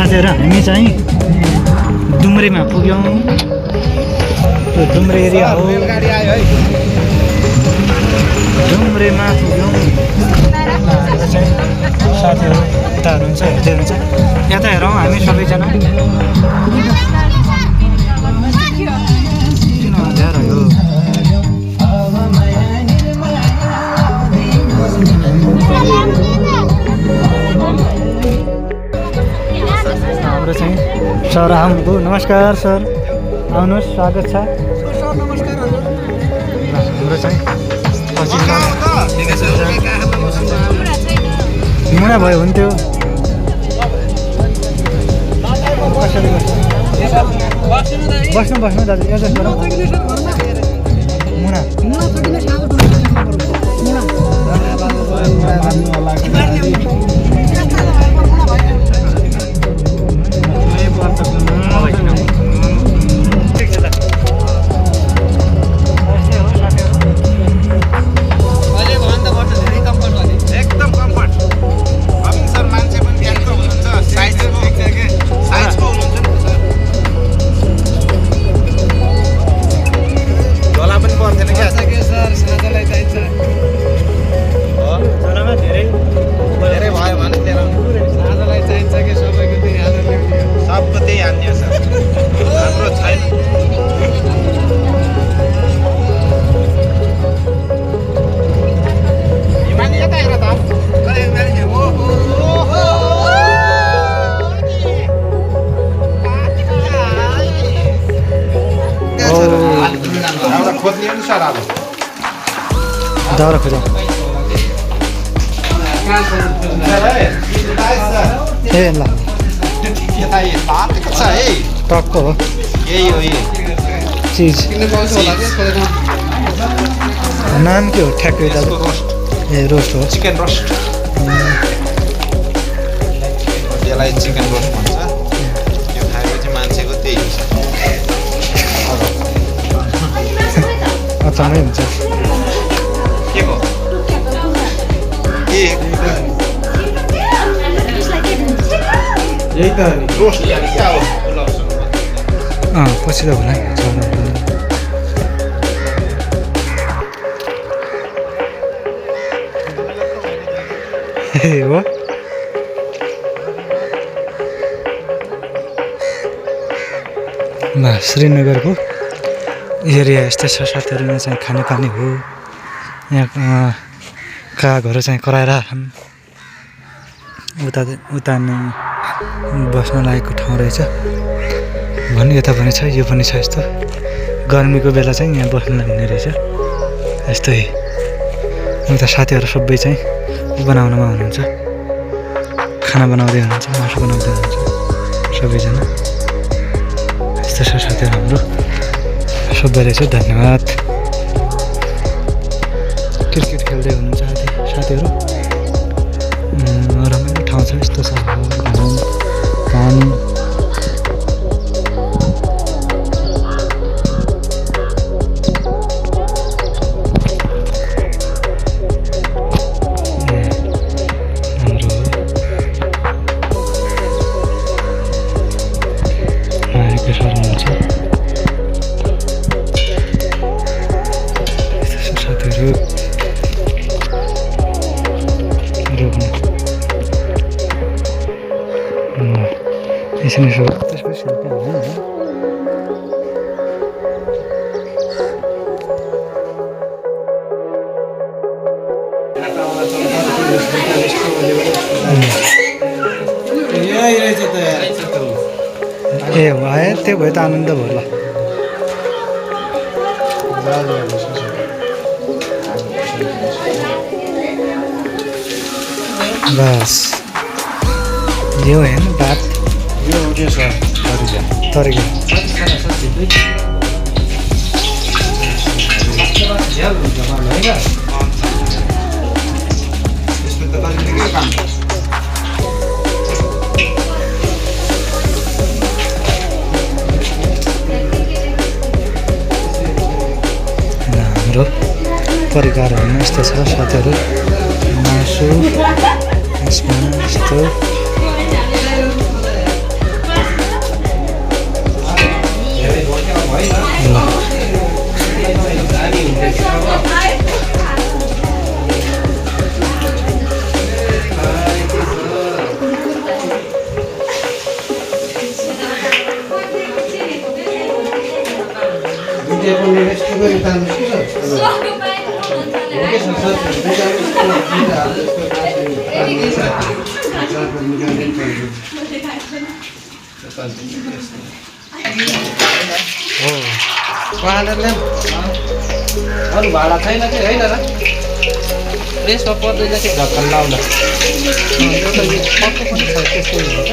साथीहरु हामी चाहिँ डुम्रेमा पुग्यौं। त्यो डुम्रे एरिया हो, रेलगाडी आयो है। डुम्रेमा पुग्यौं। साथीहरु यता हुनुहुन्छ, हेर्दै हुनुहुन्छ। यता हेरौँ हामी सबैजना। किन अँध्यारो हो? हाम्रो चाहिँ सर आउनुभयो। नमस्कार सर, आउनुहोस्, स्वागत छ। सर नमस्कार हजुर। हाम्रो चाहिँ मुना भयो हुन्थ्यो। बस्नु बस्नु दाजु, एडजस्ट गरौँ। मुना दाउरा खोजौँ। ए ल टक्क हो चिज। नाम के हो ठ्याक्कै दाजु? ए रोस्ट हो, चिकन रोस्ट। यसलाई चिकन रोस्ट भन्छ। यो खाएपछि मान्छेको त्यही हुन्छ, अचम्मै हुन्छ। के को यही त रोस्ट क्या हो? पछि त होला हो। श्रीनगरको एरिया यस्तै छ साथीहरू। यहाँ चाहिँ खानेपानी हो। यहाँ कागहरू चाहिँ कराएर उता नै बस्न लागेको ठाउँ रहेछ भन्ने यता पनि छ, यो पनि छ। यस्तो गर्मीको बेला चाहिँ यहाँ बस्न हुने रहेछ यस्तै। उता साथीहरू सबै चाहिँ बनाउनमा हुनुहुन्छ, खाना बनाउँदै हुनुहुन्छ, मासु बनाउँदै हुनुहुन्छ सबैजना। यस्तो छ साथीहरू हाम्रो सबैले चाहिँ धन्यवाद। क्रिकेट खेल्दै हुनुहुन्छ साथीहरू। रमाइलो ठाउँ छ। यस्तो छ पानी। ए भयो, त्यो भयो त आनन्द भयो ल। बस यो होइन बात, तरिका हाम्रो परिकारहरूमा यस्तो छ साथीहरू। मासु यसमा यस्तो अरू भाडा छैन कि होइन र? यसमा पर्दैन कि ढक्कन लाउन? एउटा यो पक्को पनि छ, त्यस्तो हुन्छ।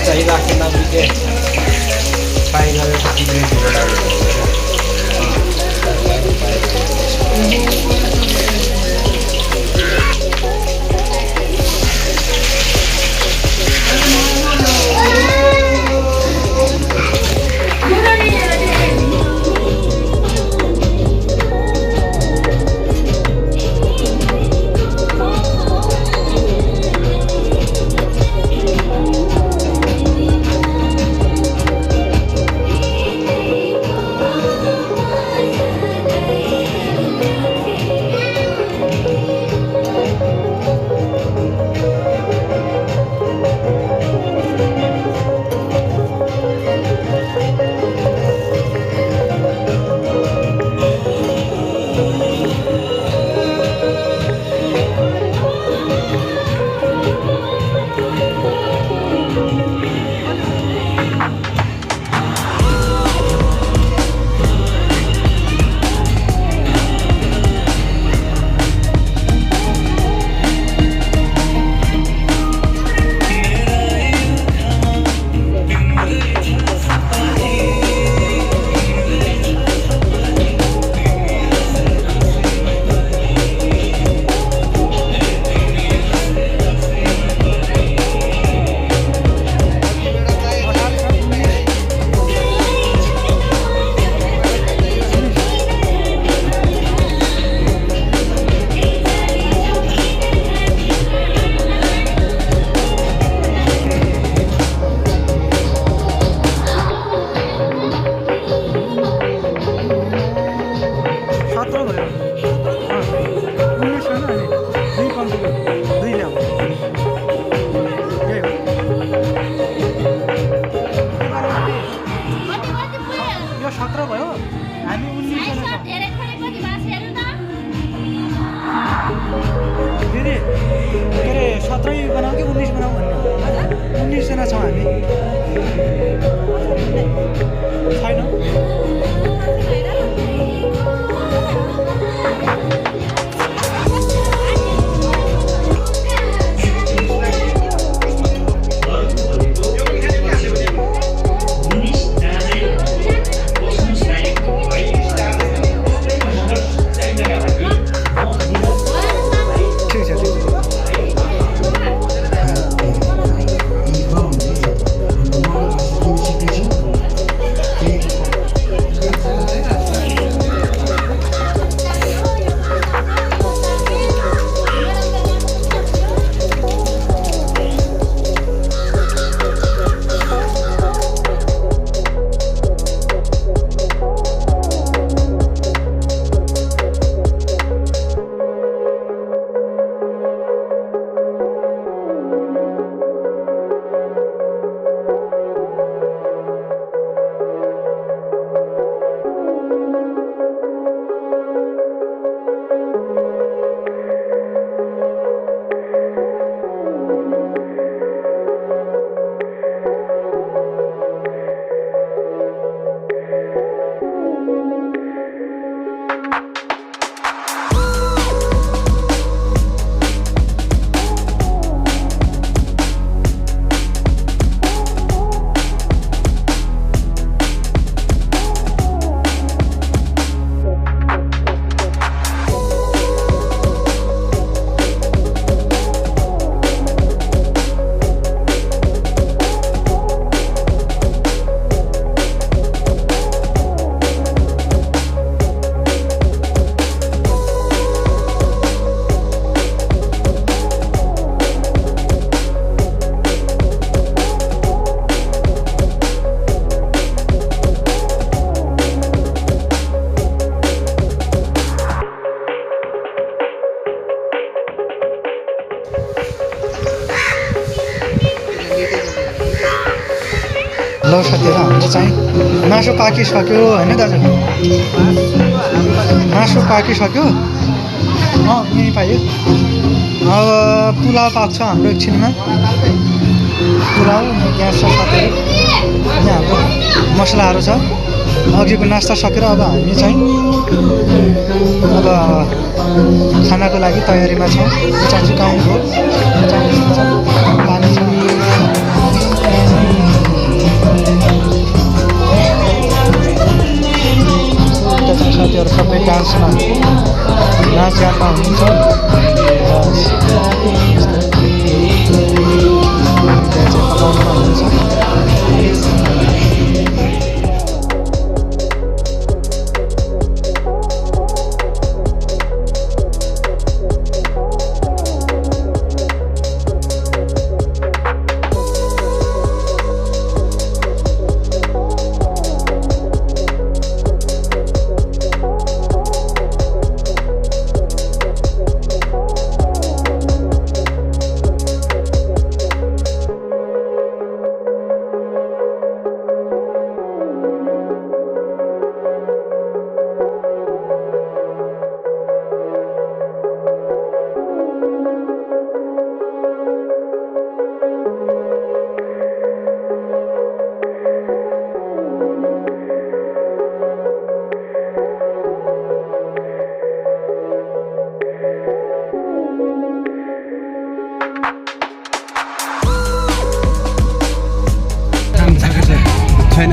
चाहिँ राखेन बुझे पाइगयो त बिग्रेको लागि हेलो साथीहरू, हाम्रो चाहिँ मासु पाकिसक्यो होइन दाजु? मासु पाकिसक्यो, यहीँ पायो। अब पुलाउ पाक्छ हाम्रो एकछिनमा। पुलाउ ग्यास छ साथीहरू, अनि हाम्रो मसलाहरू छ। अघिको नास्ता सकेर अब हामी चाहिँ अब खानाको लागि तयारीमा छौँ। चुकाउनु हो, पानी छ। साथीहरू सबै डान्समा नाचगानमा हुनुहुन्छ। पकाउनुमा हुनुहुन्छ। छैन